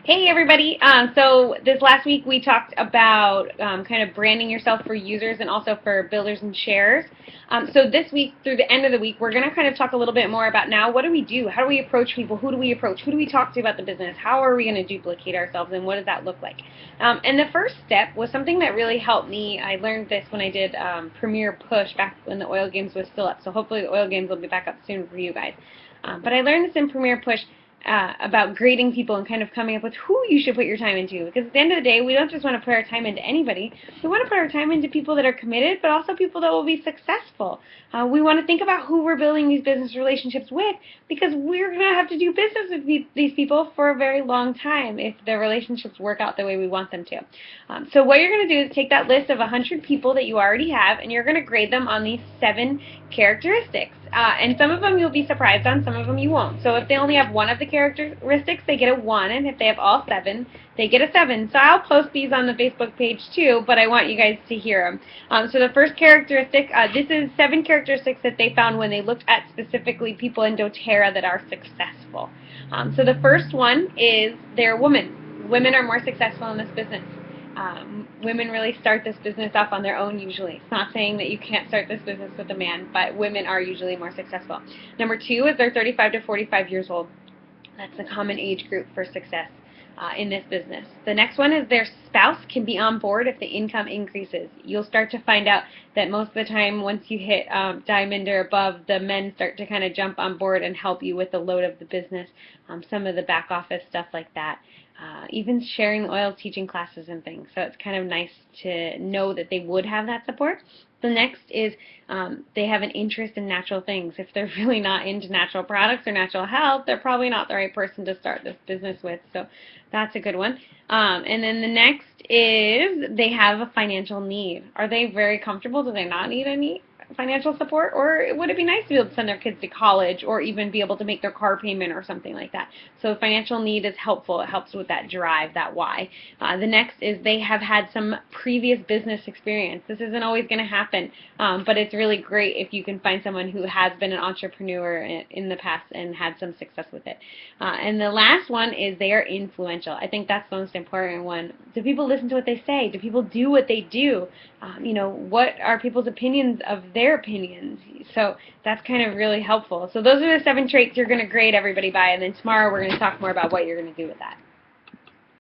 Hey everybody! So this last week we talked about kind of branding yourself for users and also for builders and sharers. So this week, through the end of the week, we're going to kind of talk a little bit more about now what do we do? How do we approach people? Who do we approach? Who do we talk to about the business? How are we going to duplicate ourselves and what does that look like? And the first step was something that really helped me. I learned this when I did Premier Push back when the Oil Games was still up. So hopefully the Oil Games will be back up soon for you guys. But I learned this in Premier Push about grading people and kind of coming up with who you should put your time into. Because at the end of the day, we don't just want to put our time into anybody. We want to put our time into people that are committed, but also people that will be successful. We want to think about who we're building these business relationships with, because we're going to have to do business with these people for a very long time if the relationships work out the way we want them to. So what you're going to do is take that list of 100 people that you already have, and you're going to grade them on these 7 characteristics. And some of them you'll be surprised on, some of them you won't. So if they only have one of the characteristics, they get a 1, and if they have all 7, they get a 7. So I'll post these on the Facebook page too, but I want you guys to hear them. So the first characteristic, this is 7 characteristics that they found when they looked at specifically people in doTERRA that are successful. So the first one is they're women. Women are more successful in this business. Women really start this business off on their own usually. It's not saying that you can't start this business with a man, but women are usually more successful. Number 2 is they're 35 to 45 years old. That's a common age group for success in this business. The next one is their spouse can be on board if the income increases. You'll start to find out that most of the time once you hit diamond or above, the men start to kind of jump on board and help you with the load of the business, some of the back office stuff like that. Even sharing the oil teaching classes and things. So it's kind of nice to know that they would have that support. The next is they have an interest in natural things. If they're really not into natural products or natural health, they're probably not the right person to start this business with. So that's a good one. And then the next is they have a financial need. Are they very comfortable? Do they not need any financial support, or would it be nice to be able to send their kids to college or even be able to make their car payment or something like that? So financial need is helpful. It helps with that drive, that why. The next is they have had some previous business experience. This isn't always going to happen, but it's really great if you can find someone who has been an entrepreneur in the past and had some success with it. And the last one is they are influential. I think that's the most important one. Do people listen to what they say? Do people do what they do? What are people's opinions of their opinions? So that's kind of really helpful. So those are the 7 traits you're going to grade everybody by, and then tomorrow we're going to talk more about what you're going to do with that.